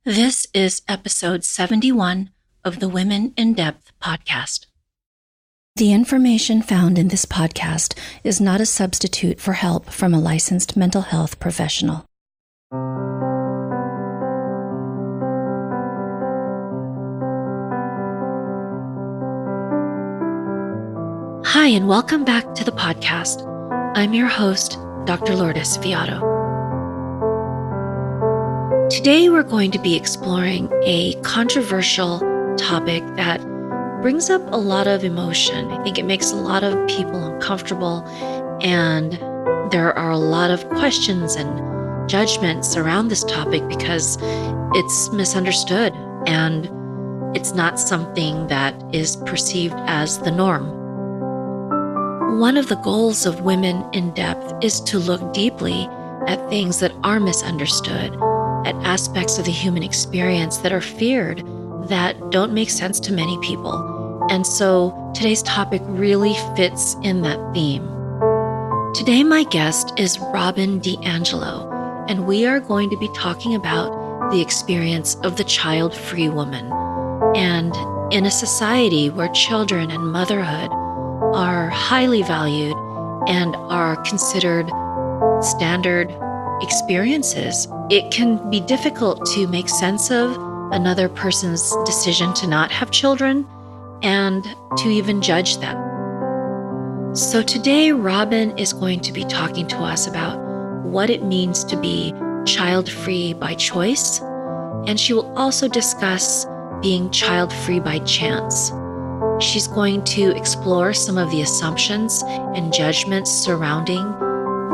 This is episode 71 of the Women in Depth podcast. The information found in this podcast is not a substitute for help from a licensed mental health professional. Hi, and welcome back to the podcast. I'm your host, Dr. Lourdes Fiato. Today, we're going to be exploring a controversial topic that brings up a lot of emotion. I think it makes a lot of people uncomfortable, and there are a lot of questions and judgments around this topic because it's misunderstood and it's not something that is perceived as the norm. One of the goals of Women in Depth is to look deeply at things that are misunderstood, at aspects of the human experience that are feared, that don't make sense to many people. And so today's topic really fits in that theme. Today, my guest is Robyn D'Angelo, and we are going to be talking about the experience of the child-free woman. And in a society where children and motherhood are highly valued and are considered standard experiences, it can be difficult to make sense of another person's decision to not have children and to even judge them. So today, Robyn is going to be talking to us about what it means to be child-free by choice, and she will also discuss being child-free by chance. She's going to explore some of the assumptions and judgments surrounding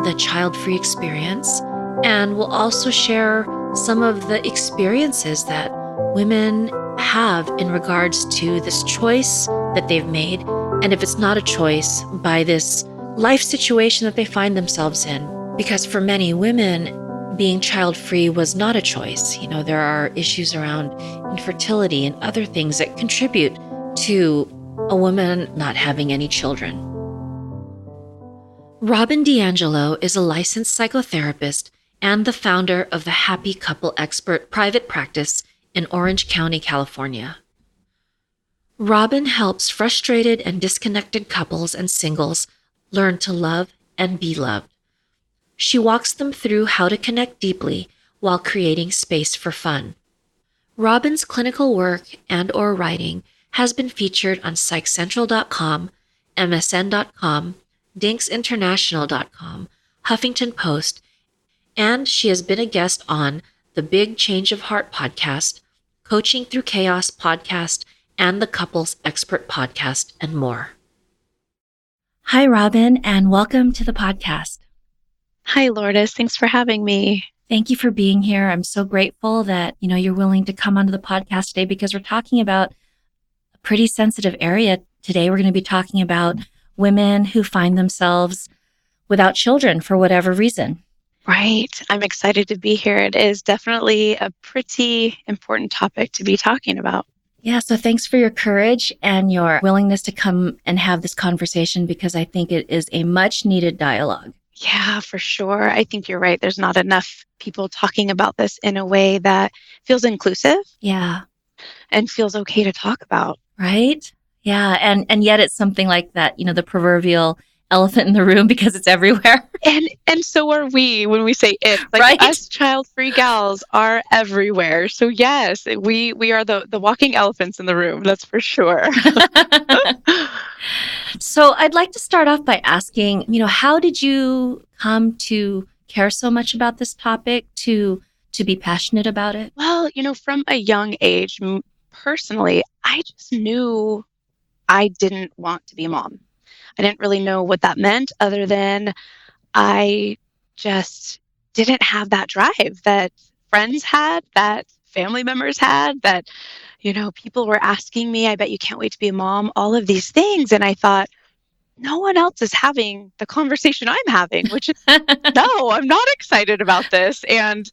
the child-free experience, and we'll also share some of the experiences that women have in regards to this choice that they've made, and if it's not a choice, by this life situation that they find themselves in. Because for many women, being child-free was not a choice. You know, there are issues around infertility and other things that contribute to a woman not having any children. Robyn D'Angelo is a licensed psychotherapist and the founder of the Happy Couple Expert private practice in Orange County, California. Robyn helps frustrated and disconnected couples and singles learn to love and be loved. She walks them through how to connect deeply while creating space for fun. Robyn's clinical work and/or writing has been featured on PsychCentral.com, MSN.com, DinksInternational.com, Huffington Post, and she has been a guest on the Big Change of Heart podcast, Coaching Through Chaos podcast, and the Couples Expert podcast, and more. Hi, Robyn, and welcome to the podcast. Hi, Lourdes. Thanks for having me. Thank you for being here. I'm so grateful that, you're willing to come onto the podcast today because we're talking about a pretty sensitive area today. We're going to be talking about women who find themselves without children for whatever reason. Right. I'm excited to be here. It is definitely a pretty important topic to be talking about. Yeah, so thanks for your courage and your willingness to come and have this conversation because I think it is a much needed dialogue. Yeah, for sure. I think you're right. There's not enough people talking about this in a way that feels inclusive. Yeah. And feels okay to talk about. Right? Yeah. And yet it's something like that, the proverbial elephant in the room because it's everywhere. And so are we when we say it. Like right? Us child-free gals are everywhere. So yes, we are the walking elephants in the room. That's for sure. So I'd like to start off by asking, how did you come to care so much about this topic, to be passionate about it? Well, from a young age, personally, I just knew I didn't want to be a mom. I didn't really know what that meant other than I just didn't have that drive that friends had, that family members had, that, people were asking me, I bet you can't wait to be a mom, all of these things. And I thought, no one else is having the conversation I'm having, which is, no, I'm not excited about this. And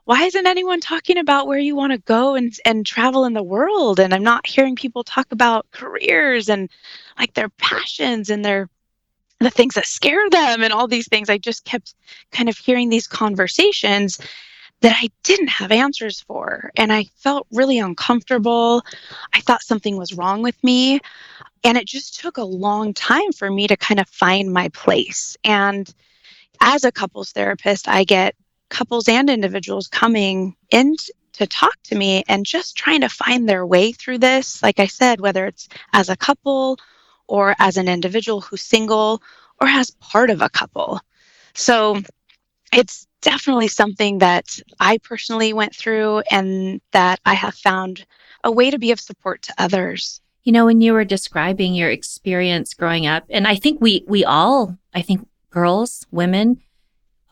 why isn't anyone talking about where you want to go and travel in the world? And I'm not hearing people talk about careers and like their passions and the things that scare them and all these things. I just kept kind of hearing these conversations that I didn't have answers for. And I felt really uncomfortable. I thought something was wrong with me. And it just took a long time for me to kind of find my place. And as a couples therapist, I get couples and individuals coming in to talk to me and just trying to find their way through this. Like I said, whether it's as a couple or as an individual who's single or as part of a couple. So it's definitely something that I personally went through and that I have found a way to be of support to others. You know, when you were describing your experience growing up, and I think we all, I think girls, women,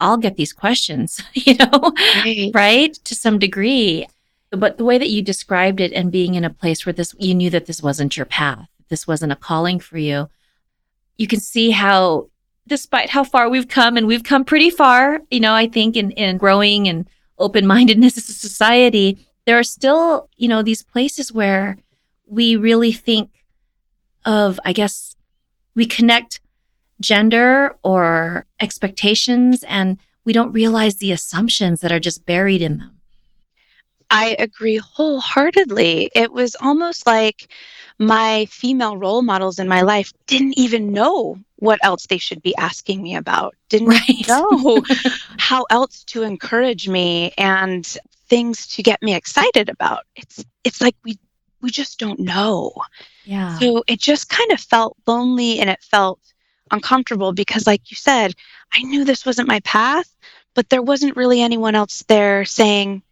all get these questions, Right. right? To some degree. But the way that you described it and being in a place where you knew that this wasn't your path, this wasn't a calling for you, you can see how, despite how far we've come, and we've come pretty far, I think in growing and open-mindedness as a society, there are still, these places where we really think of, I guess, we connect gender or expectations, and we don't realize the assumptions that are just buried in them. I agree wholeheartedly. It was almost like my female role models in my life didn't even know what else they should be asking me about, didn't Right. know how else to encourage me and things to get me excited about. It's like we just don't know. Yeah. So it just kind of felt lonely and it felt uncomfortable because, like you said, I knew this wasn't my path, but there wasn't really anyone else there saying,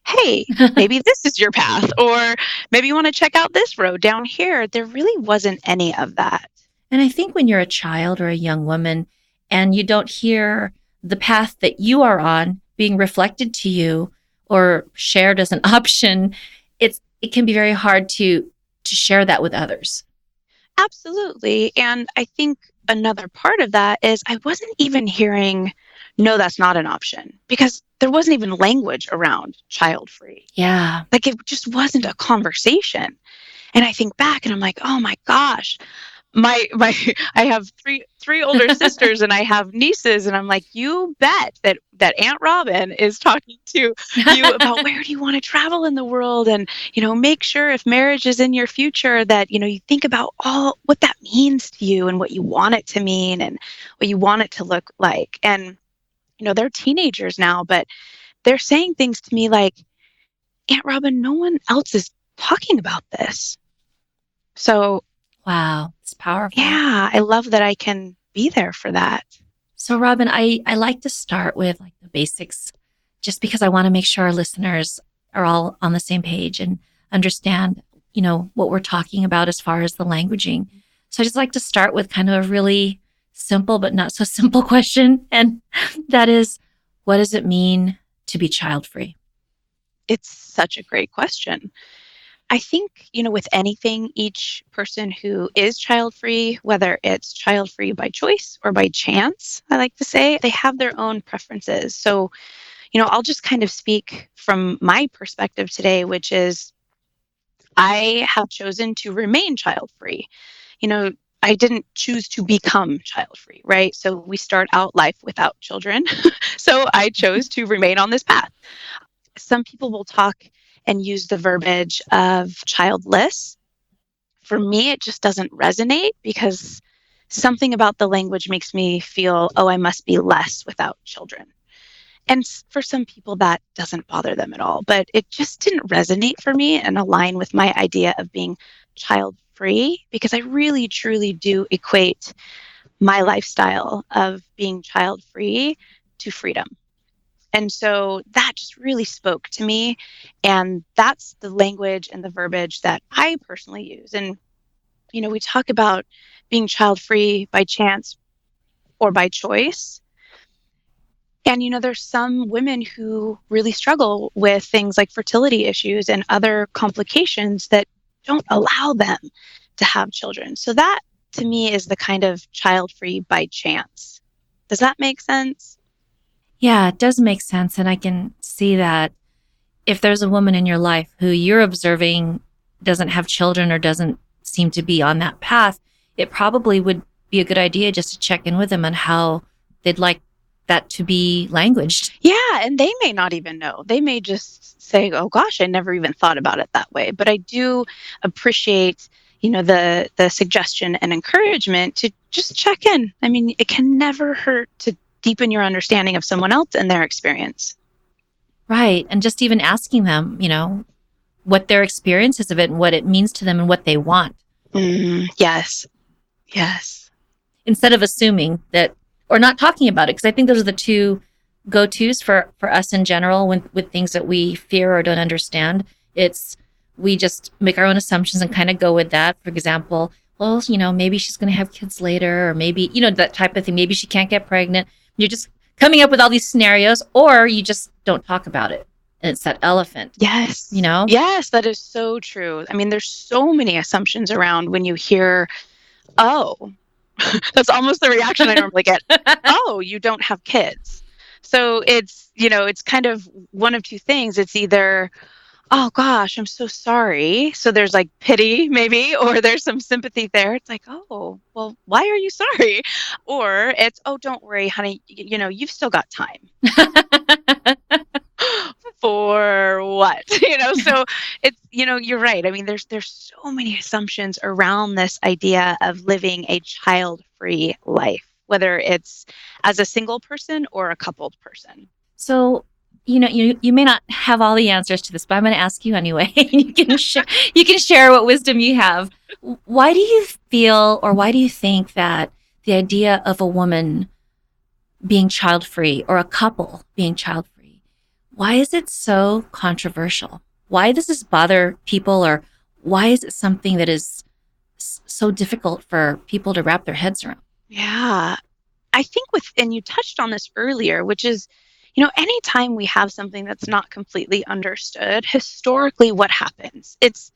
hey, maybe this is your path, or maybe you want to check out this road down here. There really wasn't any of that. And I think when you're a child or a young woman and you don't hear the path that you are on being reflected to you or shared as an option, it can be very hard to share that with others. Absolutely. And I think another part of that is I wasn't even hearing, no, that's not an option, because there wasn't even language around child-free. Yeah. Like it just wasn't a conversation. And I think back and I'm like, oh my gosh, my I have three older sisters and I have nieces, and I'm like, you bet that Aunt Robyn is talking to you about where do you want to travel in the world, and make sure if marriage is in your future that you think about all what that means to you and what you want it to mean and what you want it to look like. And they're teenagers now, but they're saying things to me like, Aunt Robyn, no one else is talking about this. So wow, it's powerful. yeah, I love that I can be there for that. So Robyn, I like to start with like the basics, just because I want to make sure our listeners are all on the same page and understand, what we're talking about as far as the languaging. So I just like to start with kind of a really simple but not so simple question. And that is, what does it mean to be child-free? It's such a great question. I think, with anything, each person who is child-free, whether it's child-free by choice or by chance, I like to say, they have their own preferences. So, I'll just kind of speak from my perspective today, which is I have chosen to remain child-free. I didn't choose to become child-free, right? So we start out life without children. So I chose to remain on this path. Some people will talk and use the verbiage of childless. For me, it just doesn't resonate because something about the language makes me feel, oh, I must be less without children. And for some people, that doesn't bother them at all. But it just didn't resonate for me and align with my idea of being child-free, because I really, truly do equate my lifestyle of being child-free to freedom. And so that just really spoke to me. And that's the language and the verbiage that I personally use. And, we talk about being child-free by chance or by choice. And, there's some women who really struggle with things like fertility issues and other complications that don't allow them to have children. So that, to me, is the kind of child-free by chance. Does that make sense? Yeah, it does make sense. And I can see that if there's a woman in your life who you're observing doesn't have children or doesn't seem to be on that path, it probably would be a good idea just to check in with them on how they'd like that to be languaged. Yeah, and they may not even know. They may just say, "Oh gosh, I never even thought about it that way." But I do appreciate, the suggestion and encouragement to just check in. I mean, it can never hurt to deepen your understanding of someone else and their experience. Right. And just even asking them, what their experience is of it and what it means to them and what they want. Yes. Yes. Instead of assuming that, or not talking about it. Because I think those are the two go-tos for us in general with things that we fear or don't understand. It's we just make our own assumptions and kind of go with that. For example, well, maybe she's going to have kids later, or maybe, that type of thing. Maybe she can't get pregnant. You're just coming up with all these scenarios, or you just don't talk about it. And it's that elephant. Yes. Yes, that is so true. I mean, there's so many assumptions around when you hear, oh, that's almost the reaction I normally get. Oh, you don't have kids. So it's, it's kind of one of two things. It's either, oh gosh, I'm so sorry. So there's like pity maybe, or there's some sympathy there. It's like, oh, well, why are you sorry? Or it's, oh, don't worry, honey. You've still got time. For what? So it's, you're right. I mean, there's so many assumptions around this idea of living a child-free life, whether it's as a single person or a coupled person. So, you may not have all the answers to this, but I'm going to ask you anyway. You can share what wisdom you have. Why do you feel, or why do you think that the idea of a woman being child-free or a couple being child-free, why is it so controversial? Why does this bother people, or why is it something that is so difficult for people to wrap their heads around? Yeah, I think and you touched on this earlier, which is, anytime we have something that's not completely understood, historically, what happens? It's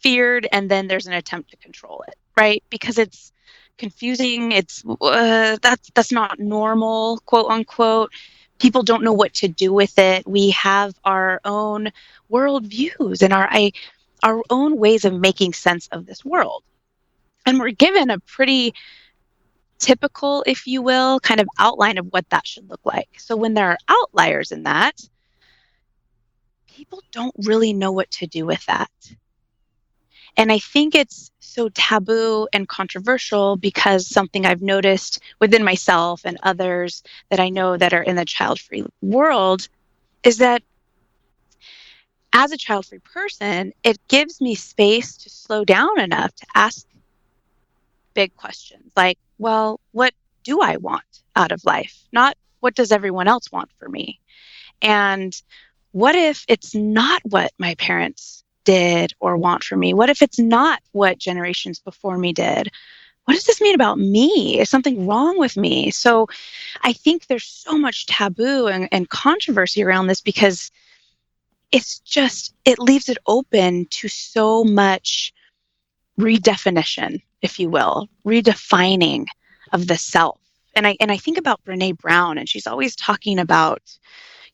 feared, and then there's an attempt to control it, right? Because it's confusing. It's that's not normal, quote unquote. People don't know what to do with it. We have our own worldviews and our own ways of making sense of this world. And we're given a pretty typical, if you will, kind of outline of what that should look like. So when there are outliers in that, people don't really know what to do with that. And I think it's so taboo and controversial because something I've noticed within myself and others that I know that are in the child-free world is that as a child-free person, it gives me space to slow down enough to ask big questions like, well, what do I want out of life? Not what does everyone else want for me? And what if it's not what my parents did or want for me? What if it's not what generations before me did? What does this mean about me? Is something wrong with me? So I think there's so much taboo and controversy around this because it leaves it open to so much redefinition, if you will, redefining of the self. And I think about Brené Brown, and she's always talking about,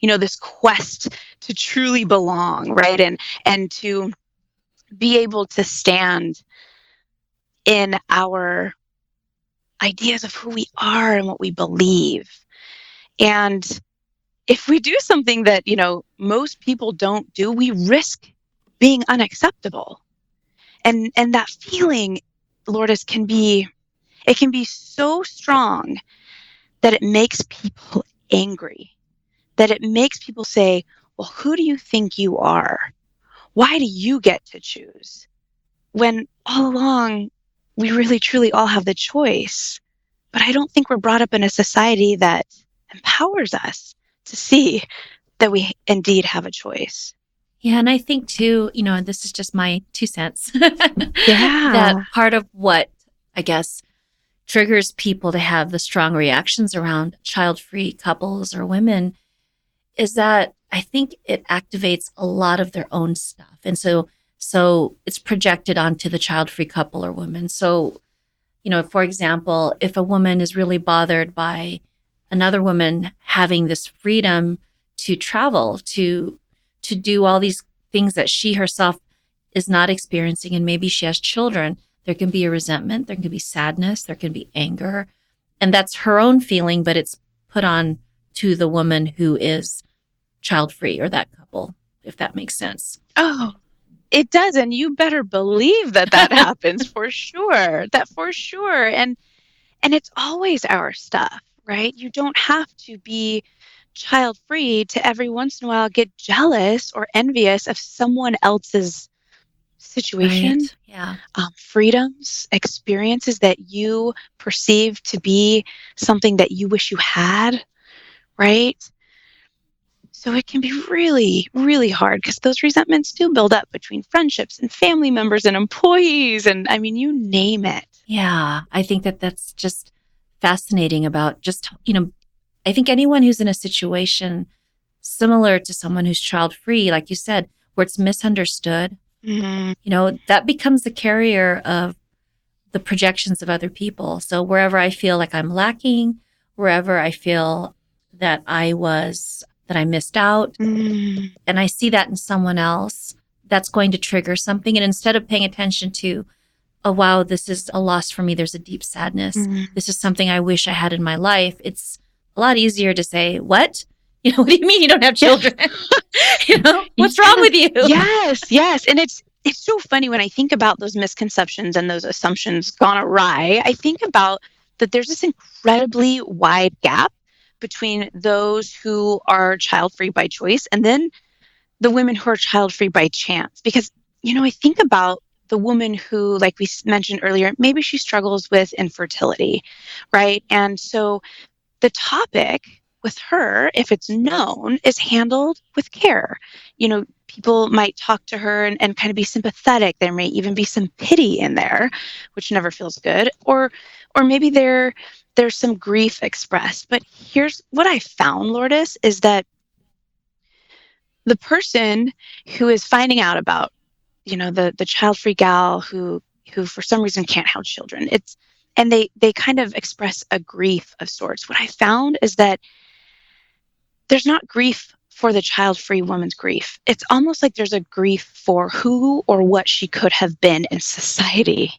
this quest to truly belong, right? And to be able to stand in our ideas of who we are and what we believe. And if we do something that, most people don't do, we risk being unacceptable. And that feeling, Lourdes, can be so strong that it makes people angry, that it makes people say, well, who do you think you are? Why do you get to choose? When all along, we really, truly all have the choice. But I don't think we're brought up in a society that empowers us to see that we indeed have a choice. Yeah, and I think too, and this is just my 2 cents, Yeah. that part of what, I guess, triggers people to have the strong reactions around child-free couples or women is that I think it activates a lot of their own stuff. And so it's projected onto the child-free couple or woman. So, for example, if a woman is really bothered by another woman having this freedom to travel, to do all these things that she herself is not experiencing, and maybe she has children, there can be a resentment, there can be sadness, there can be anger. And that's her own feeling, but it's put on to the woman who is child-free or that couple, if that makes sense. Oh, it does. And you better believe that that happens for sure. That for sure. And it's always our stuff, right? You don't have to be child-free to every once in a while get jealous or envious of someone else's situation, Right. Yeah. freedoms, experiences that you perceive to be something that you wish you had, right? So it can be really, really hard because those resentments do build up between friendships and family members and employees. And I mean, you name it. Yeah. I think that that's just fascinating about just, I think anyone who's in a situation similar to someone who's child-free, like you said, where it's misunderstood, that becomes the carrier of the projections of other people. So wherever I feel like I'm lacking, wherever I feel that I missed out, and I see that in someone else, that's going to trigger something. And instead of paying attention to, oh, wow, this is a loss for me, there's a deep sadness. This is something I wish I had in my life. It's a lot easier to say, what? What do you mean you don't have children? What's wrong with you? Yes. And it's so funny when I think about those misconceptions and those assumptions gone awry. I think about that there's this incredibly wide gap between those who are child-free by choice and then the women who are child-free by chance. Because, I think about the woman who, like we mentioned earlier, maybe she struggles with infertility, right? And so the topic with her, if it's known, is handled with care. People might talk to her and kind of be sympathetic. There may even be some pity in there, which never feels good. Or maybe there's some grief expressed. But here's what I found, Lourdes, is that the person who is finding out about, the child-free gal who for some reason can't have children, and they kind of express a grief of sorts. What I found is that there's not grief for the child-free woman's grief. It's almost like there's a grief for who or what she could have been in society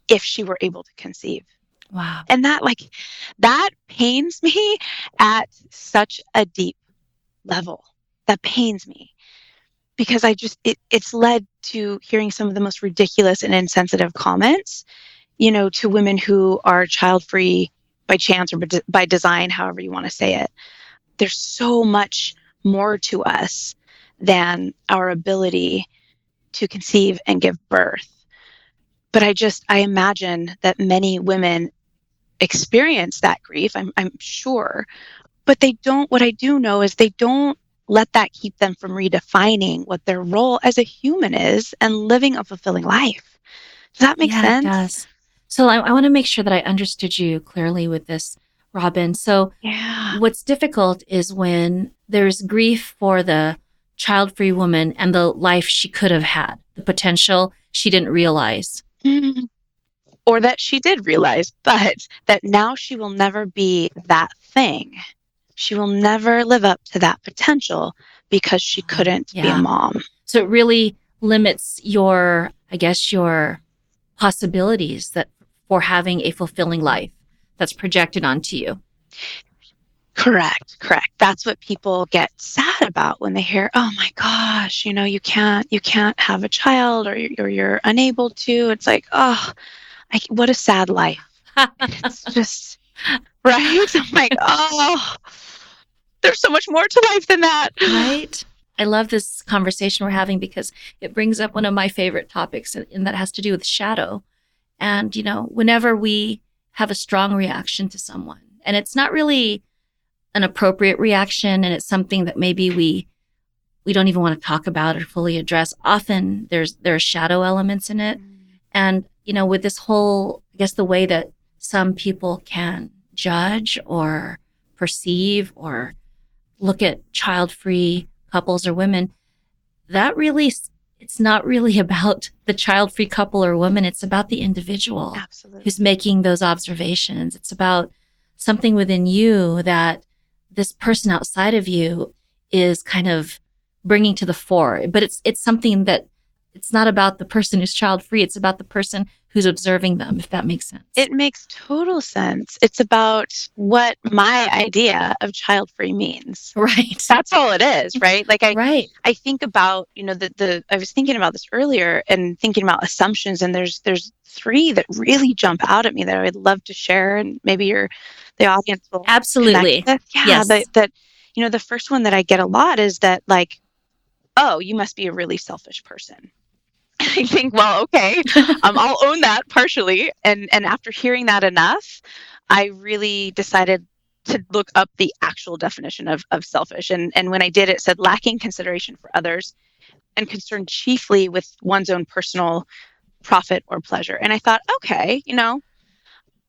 if she were able to conceive. Wow. And that pains me at such a deep level. That pains me because it's led to hearing some of the most ridiculous and insensitive comments, to women who are child-free by chance or by design, however you want to say it. There's so much more to us than our ability to conceive and give birth. But I imagine that many women experience that grief, I'm sure, but they don't, what I do know is they don't let that keep them from redefining what their role as a human is and living a fulfilling life. Does that make sense? It does. So I want to make sure that I understood you clearly with this, Robyn. So what's difficult is when there's grief for the child-free woman and the life she could have had, the potential she didn't realize. Or that she did realize, but that now she will never be that thing. She will never live up to that potential because she couldn't be a mom. So it really limits your possibilities for having a fulfilling life that's projected onto you. Correct. That's what people get sad about when they hear, oh my gosh, you can't have a child or you're unable to. It's like, oh, what a sad life. It's just, right? I'm like, oh, there's so much more to life than that. Right. I love this conversation we're having because it brings up one of my favorite topics, and that has to do with shadow. And, whenever we have a strong reaction to someone, and it's not really an appropriate reaction, and it's something that maybe we don't even want to talk about or fully address, often there are shadow elements in it. And, with this whole, I guess, the way that some people can judge or perceive or look at child-free couples or women, it's not really about the child-free couple or woman. It's about the individual who's making those observations. It's about something within you that this person outside of you is kind of bringing to the fore. But it's something that it's not about the person who's child-free. It's about the person who's observing them, if that makes sense. It makes total sense. It's about what my idea of child-free means. Right. That's all it is, right? Like Right. I think about, I was thinking about this earlier and thinking about assumptions, and there's three that really jump out at me that I would love to share, and maybe the audience will connect Absolutely. with. Yeah, Yes. that the first one that I get a lot is that, like, oh, you must be a really selfish person. I think, well, okay, I'll own that partially. And after hearing that enough, I really decided to look up the actual definition of selfish. And when I did, it said lacking consideration for others and concerned chiefly with one's own personal profit or pleasure. And I thought, okay,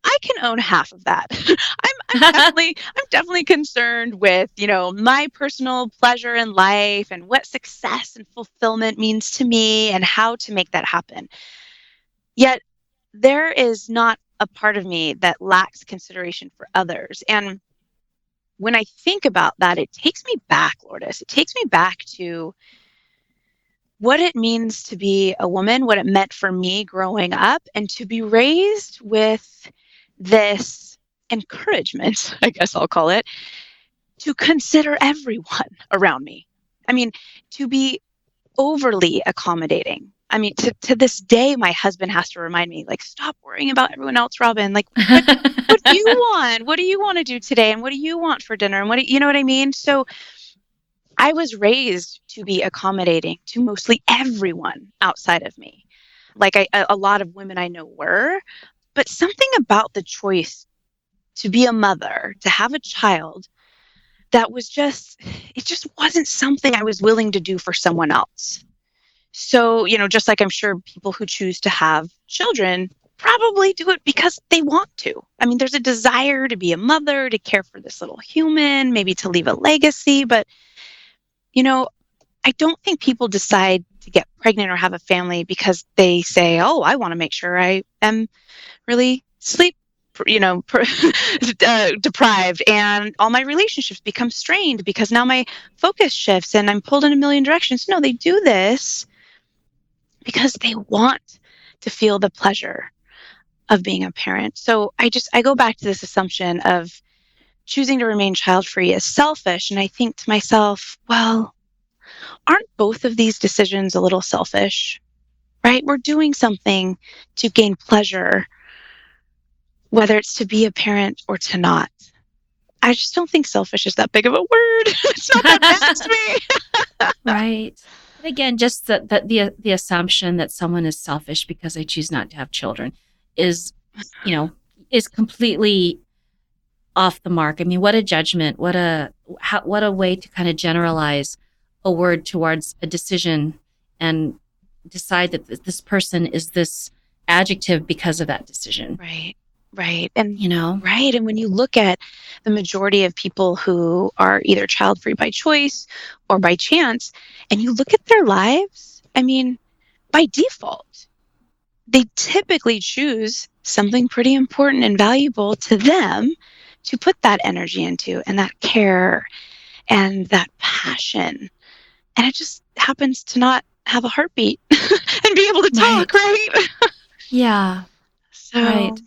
I can own half of that. I'm definitely concerned with, my personal pleasure in life and what success and fulfillment means to me and how to make that happen. Yet there is not a part of me that lacks consideration for others. And when I think about that, it takes me back, Lourdes. It takes me back to what it means to be a woman, what it meant for me growing up, and to be raised with this encouragement, I guess I'll call it, to consider everyone around me. I mean, to be overly accommodating. I mean, to this day, my husband has to remind me, like, stop worrying about everyone else, Robyn. Like, what do you want? What do you want to do today? And what do you want for dinner? And you know what I mean? So I was raised to be accommodating to mostly everyone outside of me. Like a lot of women I know were, but something about the choice to be a mother, to have a child, that was it just wasn't something I was willing to do for someone else. So, just like I'm sure people who choose to have children probably do it because they want to. I mean, there's a desire to be a mother, to care for this little human, maybe to leave a legacy. But, I don't think people decide to get pregnant or have a family because they say, oh, I want to make sure I am really sleep deprived and all my relationships become strained because now my focus shifts and I'm pulled in a million directions. No, they do this because they want to feel the pleasure of being a parent. So I go back to this assumption of choosing to remain child-free as selfish. And I think to myself, well, aren't both of these decisions a little selfish, right? We're doing something to gain pleasure, whether it's to be a parent or to not. I just don't think selfish is that big of a word. It's not that bad to me. Right. But again, just the assumption that someone is selfish because they choose not to have children is completely off the mark. I mean, what a judgment! What a way to kind of generalize a word towards a decision and decide that this person is this adjective because of that decision. Right. Right. And, right. And when you look at the majority of people who are either child-free by choice or by chance, and you look at their lives, I mean, by default, they typically choose something pretty important and valuable to them to put that energy into and that care and that passion. And it just happens to not have a heartbeat and be able to talk, right? Yeah. So. Right.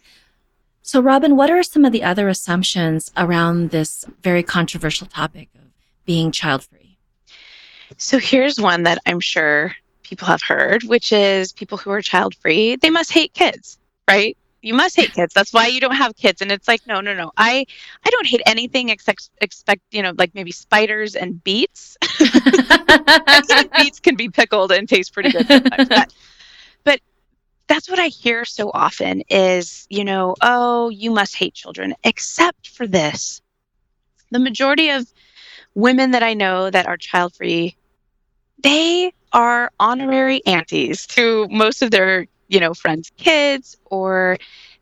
So, Robyn, what are some of the other assumptions around this very controversial topic of being child-free? So here's one that I'm sure people have heard, which is people who are child-free, they must hate kids, right? You must hate kids. That's why you don't have kids. And it's like, no. I don't hate anything except like maybe spiders and beets. And even beets can be pickled and taste pretty good sometimes. But that's what I hear so often is, oh, you must hate children, except for this. The majority of women that I know that are child-free, they are honorary aunties to most of their, friends' kids, or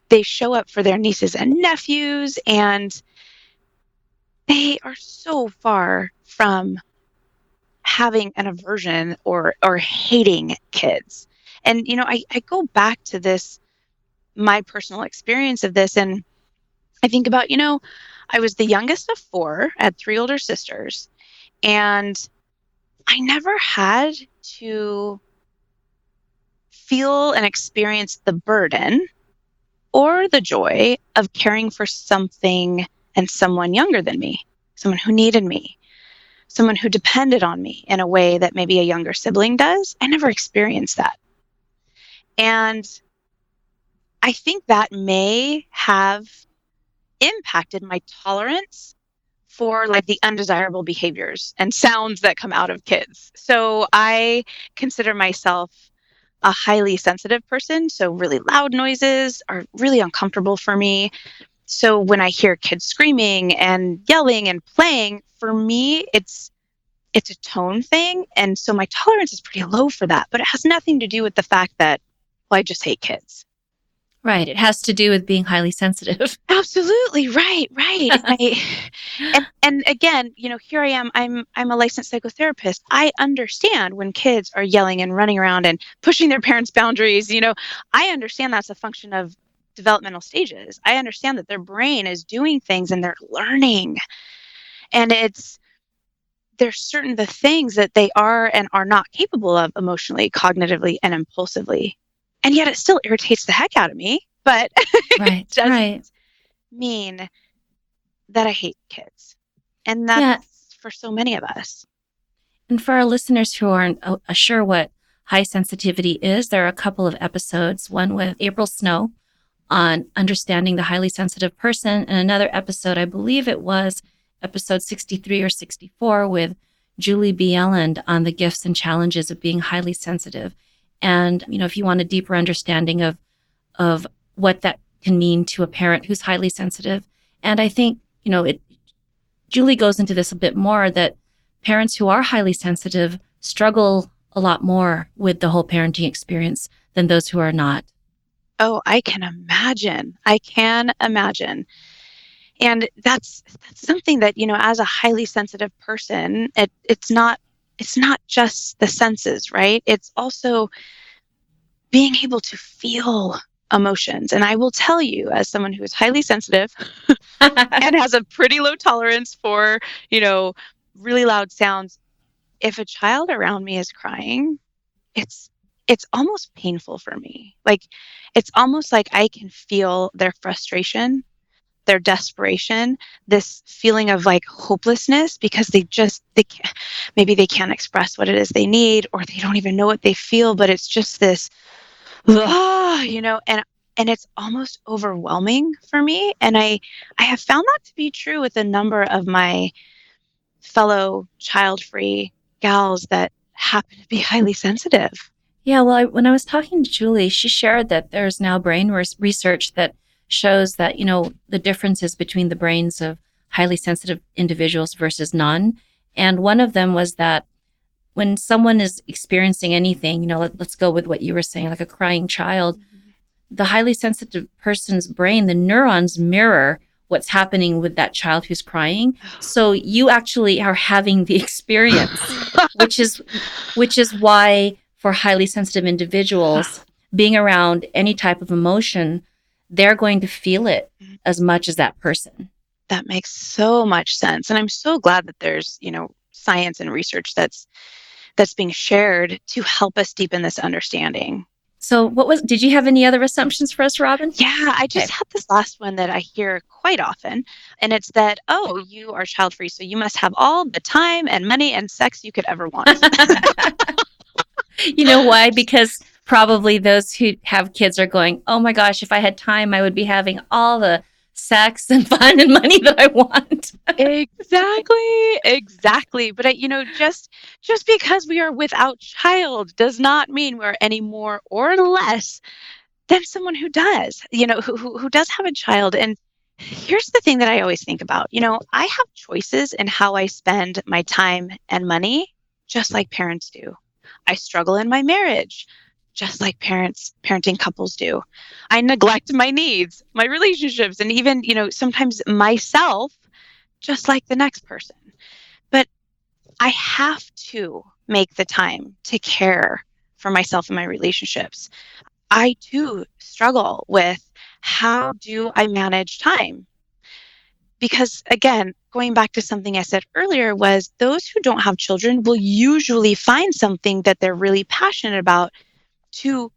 they show up for their nieces and nephews, and they are so far from having an aversion or hating kids. And, I go back to this, my personal experience of this, and I think about, I was the youngest of four. I had three older sisters, and I never had to feel and experience the burden or the joy of caring for something and someone younger than me, someone who needed me, someone who depended on me in a way that maybe a younger sibling does. I never experienced that. And I think that may have impacted my tolerance for like the undesirable behaviors and sounds that come out of kids. So I consider myself a highly sensitive person. So really loud noises are really uncomfortable for me. So when I hear kids screaming and yelling and playing, for me, it's a tone thing. And so my tolerance is pretty low for that, but it has nothing to do with the fact that, well, I just hate kids. Right. It has to do with being highly sensitive. Absolutely. Right. And again, here I am, I'm a licensed psychotherapist. I understand when kids are yelling and running around and pushing their parents' boundaries. I understand that's a function of developmental stages. I understand that their brain is doing things and they're learning. And there's certain the things that they are and are not capable of emotionally, cognitively, and impulsively. And yet it still irritates the heck out of me, but Right, it doesn't right. mean that I hate kids. And that's for so many of us. And for our listeners who aren't sure what high sensitivity is, there are a couple of episodes, one with April Snow on understanding the highly sensitive person, and another episode, I believe it was episode 63 or 64 with Julie B. Elland on the gifts and challenges of being highly sensitive. And, if you want a deeper understanding of what that can mean to a parent who's highly sensitive. And I think, Julie goes into this a bit more, that parents who are highly sensitive struggle a lot more with the whole parenting experience than those who are not. Oh, I can imagine. And that's something that, as a highly sensitive person, it's not just the senses, right? It's also being able to feel emotions. And I will tell you, as someone who is highly sensitive and has a pretty low tolerance for, really loud sounds, if a child around me is crying, it's almost painful for me. Like, it's almost like I can feel their frustration, their desperation, this feeling of like hopelessness, because maybe they can't express what it is they need, or they don't even know what they feel, but it's just this, and it's almost overwhelming for me. And I have found that to be true with a number of my fellow child-free gals that happen to be highly sensitive. Yeah, well, when I was talking to Julie, she shared that there's now brain research that shows that, the differences between the brains of highly sensitive individuals versus none. And one of them was that when someone is experiencing anything, let's go with what you were saying, like a crying child, the highly sensitive person's brain, the neurons mirror what's happening with that child who's crying. So you actually are having the experience, which is why for highly sensitive individuals, being around any type of emotion, they're going to feel it as much as that person. That makes so much sense. And I'm so glad that there's, science and research that's being shared to help us deepen this understanding. So did you have any other assumptions for us, Robyn? Yeah, I just had this last one that I hear quite often. And it's that, oh, you are child-free, so you must have all the time and money and sex you could ever want. You know why? Because probably those who have kids are going, oh my gosh, if I had time, I would be having all the sex and fun and money that I want. Exactly. But just because we are without child does not mean we're any more or less than someone who does, who does have a child. And here's the thing that I always think about. I have choices in how I spend my time and money, just like parents do. I struggle in my marriage, just like parenting couples do. I neglect my needs, my relationships, and even, sometimes myself, just like the next person. But I have to make the time to care for myself and my relationships. I too struggle with, how do I manage time? Because again, going back to something I said earlier, was those who don't have children will usually find something that they're really passionate about to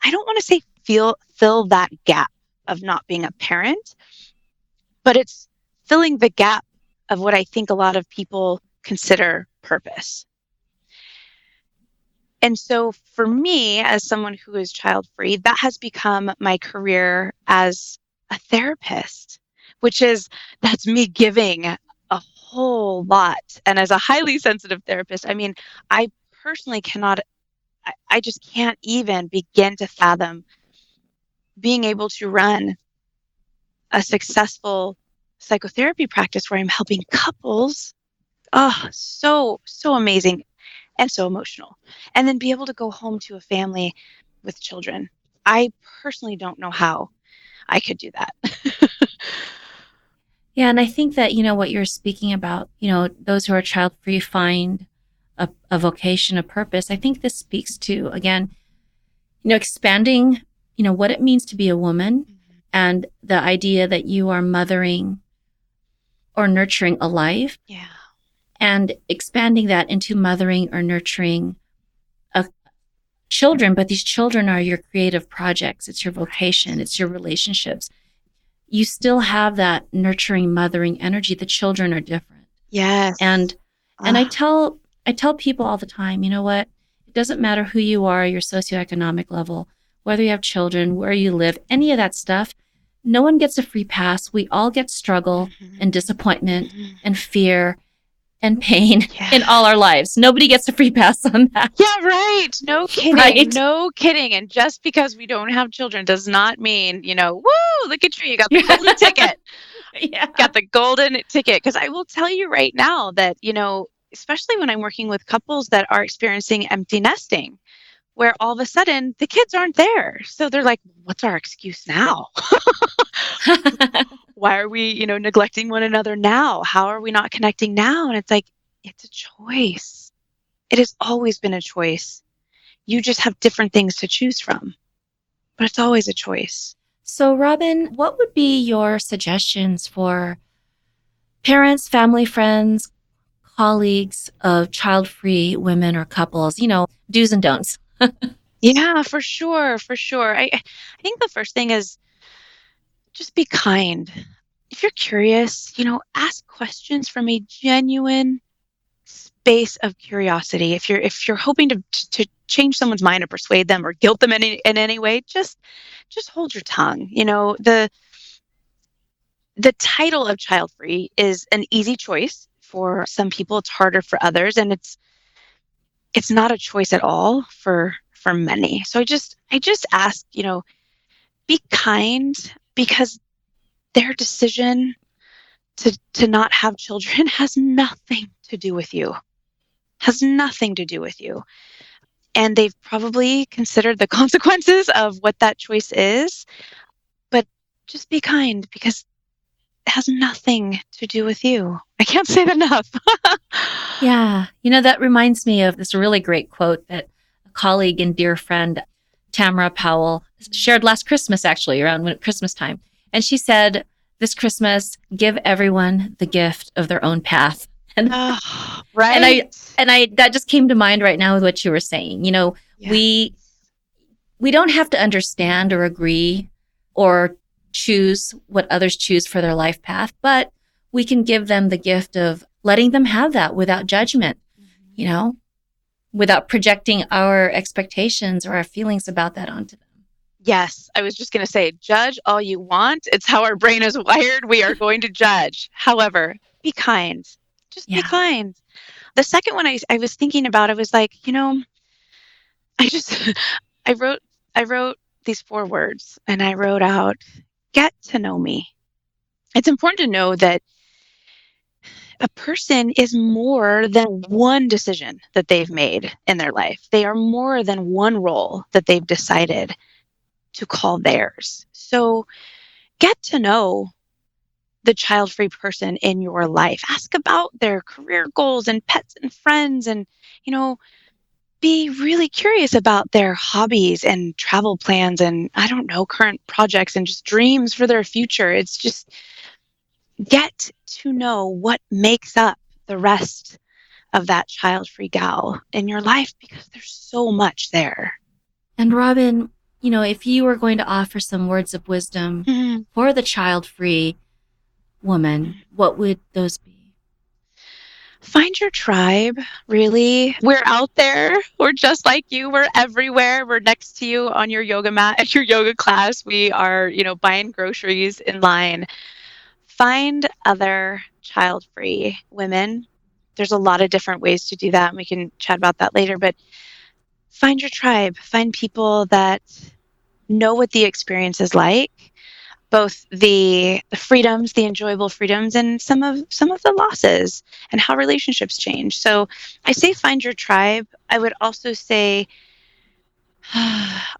I don't want to say fill that gap of not being a parent, but it's filling the gap of what I think a lot of people consider purpose. And so for me, as someone who is child free, that has become my career as a therapist, that's me giving a whole lot. And as a highly sensitive therapist, I mean, I personally cannot, I just can't even begin to fathom being able to run a successful psychotherapy practice where I'm helping couples. Oh, so amazing and so emotional. And then be able to go home to a family with children. I personally don't know how I could do that. Yeah, and I think that, what you're speaking about, those who are child free find a vocation, a purpose. I think this speaks to, again, expanding, what it means to be a woman and the idea that you are mothering or nurturing a life. Yeah. And expanding that into mothering or nurturing children. But these children are your creative projects. It's your vocation. It's your relationships. You still have that nurturing, mothering energy. The children are different. Yes. And I tell people all the time, you know what? It doesn't matter who you are, your socioeconomic level, whether you have children, where you live, any of that stuff. No one gets a free pass. We all get struggle and disappointment and fear and pain in all our lives. Nobody gets a free pass on that. Yeah, right. No kidding. Right? No kidding. And just because we don't have children does not mean, woo, look at you. You got the golden ticket. Yeah. Got the golden ticket. Because I will tell you right now that, especially when I'm working with couples that are experiencing empty nesting, where all of a sudden the kids aren't there. So they're like, what's our excuse now? Why are we, neglecting one another now? How are we not connecting now? And it's like, it's a choice. It has always been a choice. You just have different things to choose from, but it's always a choice. So, Robyn, what would be your suggestions for parents, family, friends, colleagues of child-free women or couples, do's and don'ts? Yeah, for sure. For sure. I think the first thing is just be kind. If you're curious, ask questions from a genuine space of curiosity. If you're hoping to change someone's mind or persuade them or guilt them in any way, just hold your tongue. The title of child free is an easy choice for some people. It's harder for others, and it's not a choice at all for many. So I just ask, be kind, because their decision to not have children has nothing to do with you. Has nothing to do with you. And they've probably considered the consequences of what that choice is. But just be kind, because it has nothing to do with you. I can't say that enough. Yeah. That reminds me of this really great quote that a colleague and dear friend, Tamara Powell, shared last Christmas, actually, around Christmas time. And she said, this Christmas, give everyone the gift of their own path. And, right. And I that just came to mind right now with what you were saying. We don't have to understand or agree or choose what others choose for their life path, but we can give them the gift of letting them have that without judgment, without projecting our expectations or our feelings about that onto them. Yes, I was just going to say, judge all you want. It's how our brain is wired. We are going to judge. However, be kind. Just be kind. The second one I was thinking about, I was like, I wrote these 4 words, and I wrote out, get to know me. It's important to know that a person is more than one decision that they've made in their life. They are more than one role that they've decided to call theirs. So get to know the child-free person in your life. Ask about their career goals and pets and friends, and, be really curious about their hobbies and travel plans and, I don't know, current projects and just dreams for their future. It's just get to know what makes up the rest of that child-free gal in your life, because there's so much there. And Robyn, if you were going to offer some words of wisdom Mhm. for the child-free woman, what would those be? Find your tribe, really. We're out there. We're just like you. We're everywhere. We're next to you on your yoga mat at your yoga class. We are, buying groceries in line. Find other child-free women. There's a lot of different ways to do that, and we can chat about that later, but find your tribe. Find people that know what the experience is like, both the freedoms, the enjoyable freedoms, and some of the losses and how relationships change. So I say find your tribe. I would also say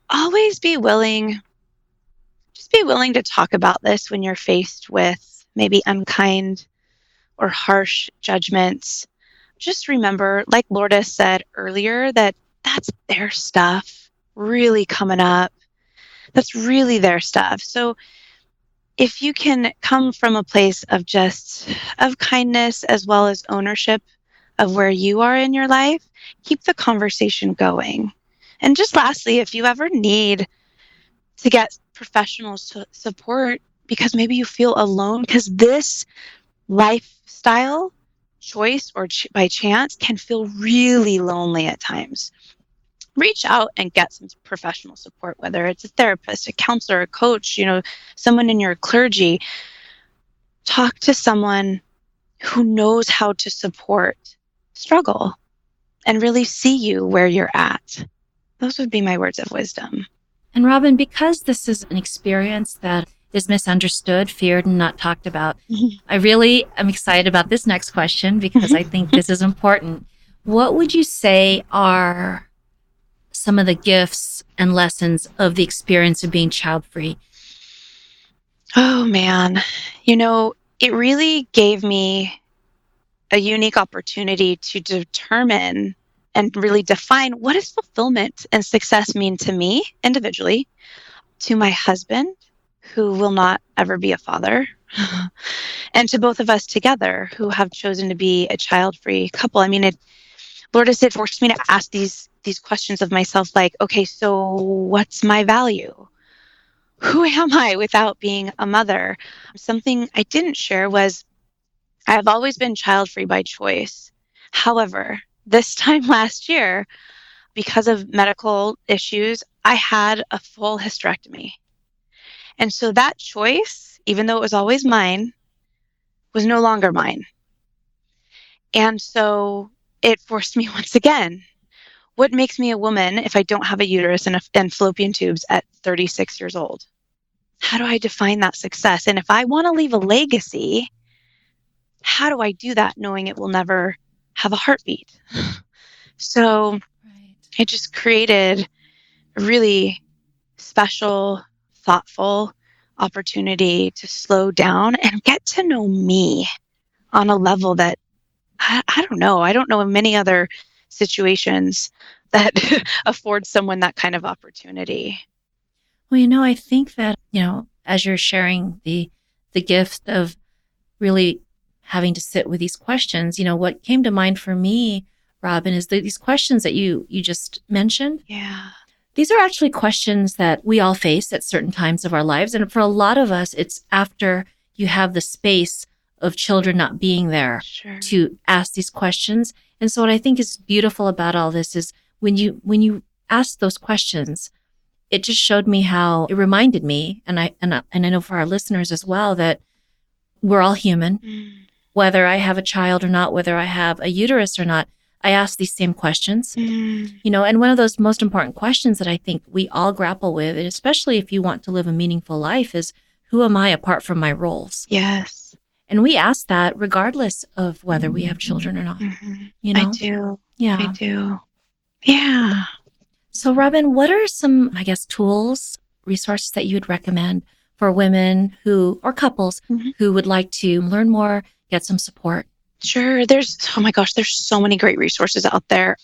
always just be willing to talk about this when you're faced with maybe unkind or harsh judgments. Just remember, like Lourdes said earlier, that that's their stuff really coming up. That's really their stuff. So if you can come from a place of kindness as well as ownership of where you are in your life, keep the conversation going. And just lastly, if you ever need to get professional support because maybe you feel alone, because this lifestyle choice or by chance can feel really lonely at times, reach out and get some professional support, whether it's a therapist, a counselor, a coach, someone in your clergy. Talk to someone who knows how to support struggle and really see you where you're at. Those would be my words of wisdom. And Robyn, because this is an experience that is misunderstood, feared, and not talked about, I really am excited about this next question because I think this is important. What would you say are some of the gifts and lessons of the experience of being child-free? Oh, man. It really gave me a unique opportunity to determine and really define what does fulfillment and success mean to me individually, to my husband, who will not ever be a father, and to both of us together who have chosen to be a child-free couple. I mean, Lourdes, it forced me to ask these questions of myself, like, okay, so what's my value? Who am I without being a mother? Something I didn't share was I have always been child-free by choice. However, this time last year, because of medical issues, I had a full hysterectomy. And so that choice, even though it was always mine, was no longer mine. And so it forced me once again. What makes me a woman if I don't have a uterus and fallopian tubes at 36 years old? How do I define that success? And if I want to leave a legacy, how do I do that knowing it will never have a heartbeat? So it just created a really special, thoughtful opportunity to slow down and get to know me on a level that I don't know. I don't know of many other situations that afford someone that kind of opportunity. Well, I think that, as you're sharing the gift of really having to sit with these questions, what came to mind for me, Robyn, is these questions that you just mentioned. Yeah. These are actually questions that we all face at certain times of our lives. And for a lot of us, it's after you have the space of children not being there to ask these questions. And so what I think is beautiful about all this is when you ask those questions, it just showed me how it reminded me, and I know for our listeners as well, that we're all human. Whether I have a child or not, whether I have a uterus or not, I ask these same questions. And one of those most important questions that I think we all grapple with, and especially if you want to live a meaningful life, is who am I apart from my roles? Yes. And we ask that regardless of whether we have children or not. I do. Yeah. I do. Yeah. So, Robyn, what are some, tools, resources that you would recommend for women or couples who would like to learn more, get some support? Sure. There's so many great resources out there.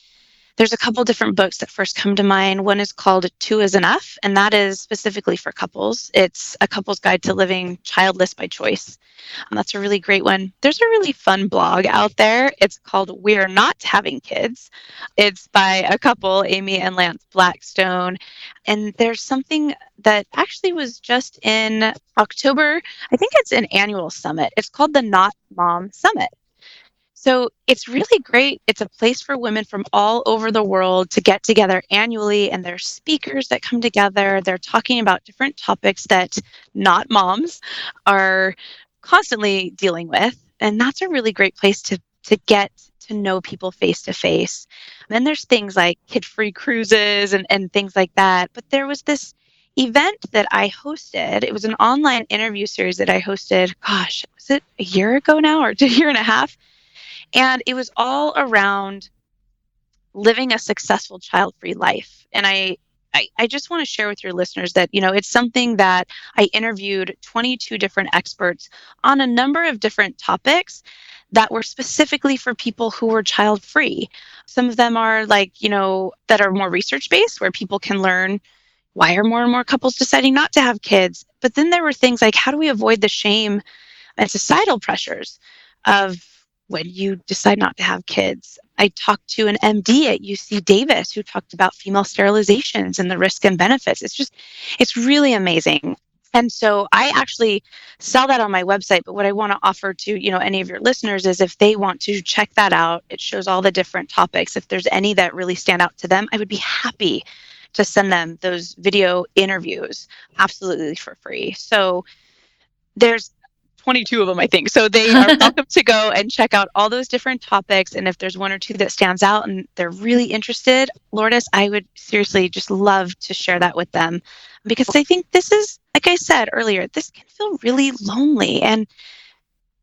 There's a couple different books that first come to mind. One is called Two is Enough, and that is specifically for couples. It's a couple's guide to living childless by choice. That's a really great one. There's a really fun blog out there. It's called We're Not Having Kids. It's by a couple, Amy and Lance Blackstone. And there's something that actually was just in October. I think it's an annual summit. It's called the Not Mom Summit. So it's really great. It's a place for women from all over the world to get together annually, and there's speakers that come together. They're talking about different topics that not moms are constantly dealing with. And that's a really great place to get to know people face to face. Then there's things like kid-free cruises and things like that. But there was this event that I hosted. It was an online interview series that I hosted, gosh, was it a year ago now or a year and a half? And it was all around living a successful child-free life. And I just want to share with your listeners that, it's something that I interviewed 22 different experts on a number of different topics that were specifically for people who were child-free. Some of them are that are more research-based, where people can learn why are more and more couples deciding not to have kids. But then there were things like, how do we avoid the shame and societal pressures of when you decide not to have kids? I talked to an MD at UC Davis who talked about female sterilizations and the risk and benefits. It's really amazing. And so I actually sell that on my website. But what I want to offer to, any of your listeners is if they want to check that out, it shows all the different topics. If there's any that really stand out to them, I would be happy to send them those video interviews absolutely for free. So there's 22 of them, I think. So they are welcome to go and check out all those different topics. And if there's one or two that stands out and they're really interested, Lourdes, I would seriously just love to share that with them, because I think this is, like I said earlier, this can feel really lonely. And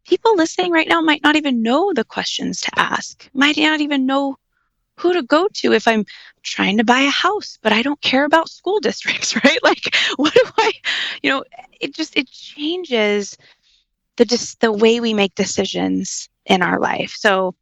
people listening right now might not even know the questions to ask, might not even know who to go to if I'm trying to buy a house, but I don't care about school districts, right? Like, what do it changes the way we make decisions in our life. So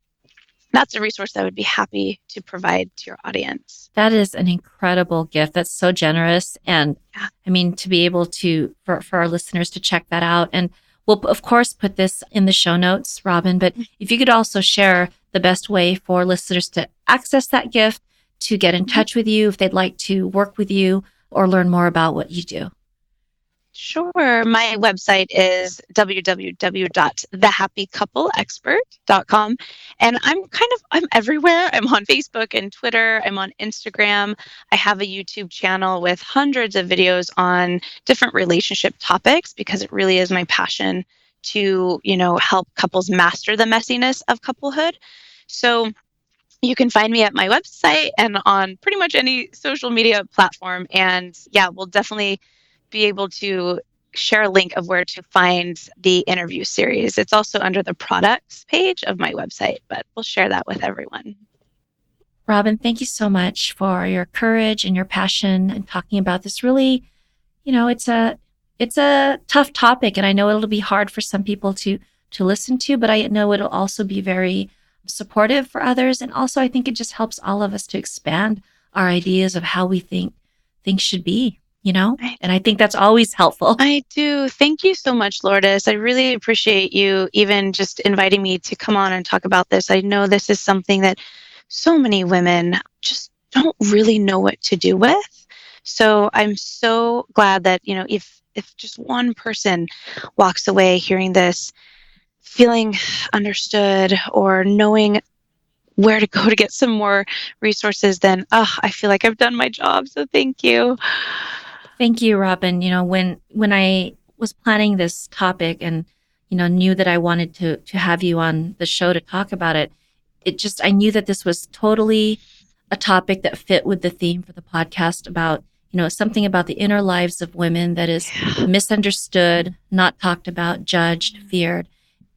that's a resource I would be happy to provide to your audience. That is an incredible gift. That's so generous. And I mean, to be able to, for our listeners to check that out. And we'll, of course, put this in the show notes, Robyn, but if you could also share the best way for listeners to access that gift, to get in touch with you if they'd like to work with you or learn more about what you do. Sure. My website is www.thehappycoupleexpert.com. And I'm everywhere. I'm on Facebook and Twitter. I'm on Instagram. I have a YouTube channel with hundreds of videos on different relationship topics, because it really is my passion to, help couples master the messiness of couplehood. So you can find me at my website and on pretty much any social media platform. And we'll definitely be able to share a link of where to find the interview series. It's also under the products page of my website, but we'll share that with everyone. Robyn, thank you so much for your courage and your passion and talking about this. Really, it's a tough topic, and I know it'll be hard for some people to listen to, but I know it'll also be very supportive for others. And also, I think it just helps all of us to expand our ideas of how we think things should be. And I think that's always helpful. I do. Thank you so much, Lourdes. I really appreciate you even just inviting me to come on and talk about this. I know this is something that so many women just don't really know what to do with. So I'm so glad that, if just one person walks away hearing this, feeling understood or knowing where to go to get some more resources, then I feel like I've done my job. So thank you. Thank you, Robyn. When I was planning this topic and, knew that I wanted to have you on the show to talk about it, I knew that this was totally a topic that fit with the theme for the podcast about, something about the inner lives of women that is misunderstood, not talked about, judged, feared.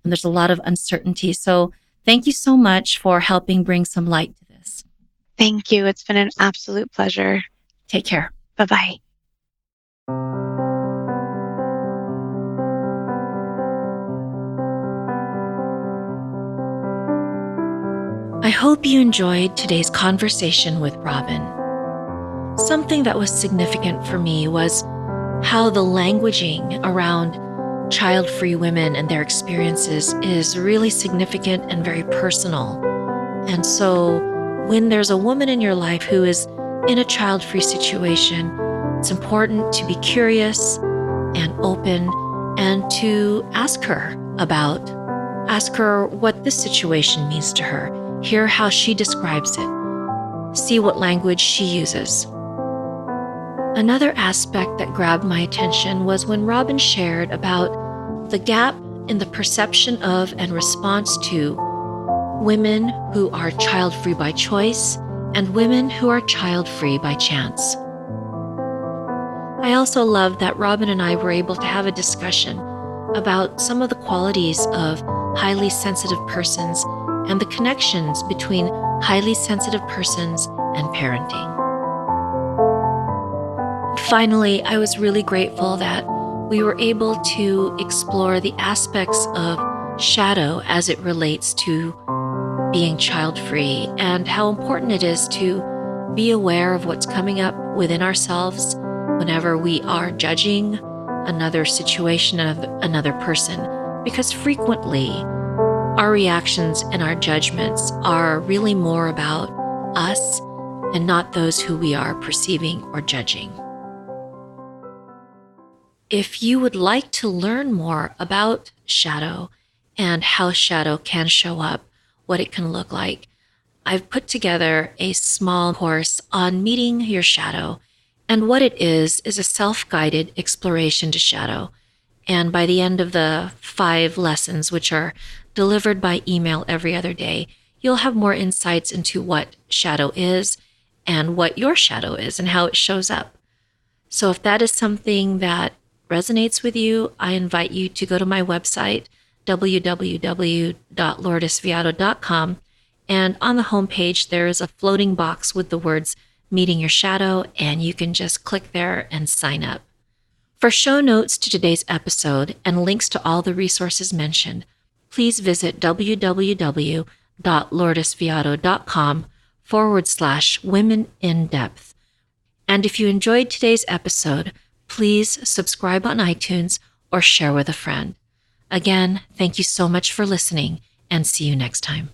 And there's a lot of uncertainty. So thank you so much for helping bring some light to this. Thank you. It's been an absolute pleasure. Take care. Bye-bye. I hope you enjoyed today's conversation with Robyn. Something that was significant for me was how the languaging around child-free women and their experiences is really significant and very personal. And so when there's a woman in your life who is in a child-free situation, it's important to be curious and open and to ask her what this situation means to her, hear how she describes it, see what language she uses. Another aspect that grabbed my attention was when Robyn shared about the gap in the perception of and response to women who are child-free by choice and women who are child-free by chance. I also loved that Robyn and I were able to have a discussion about some of the qualities of highly sensitive persons and the connections between highly sensitive persons and parenting. Finally, I was really grateful that we were able to explore the aspects of shadow as it relates to being child-free and how important it is to be aware of what's coming up within ourselves whenever we are judging another situation of another person, because frequently our reactions and our judgments are really more about us and not those who we are perceiving or judging. If you would like to learn more about shadow and how shadow can show up, what it can look like, I've put together a small course on meeting your shadow. And what it is a self-guided exploration to shadow. And by the end of the 5 lessons, which are delivered by email every other day, you'll have more insights into what shadow is and what your shadow is and how it shows up. So if that is something that resonates with you, I invite you to go to my website, www.lourdesviado.com. And on the homepage, there is a floating box with the words Meeting Your Shadow, and you can just click there and sign up. For show notes to today's episode and links to all the resources mentioned, please visit www.lourdesviado.com/women in depth. And if you enjoyed today's episode, please subscribe on iTunes or share with a friend. Again, thank you so much for listening, and see you next time.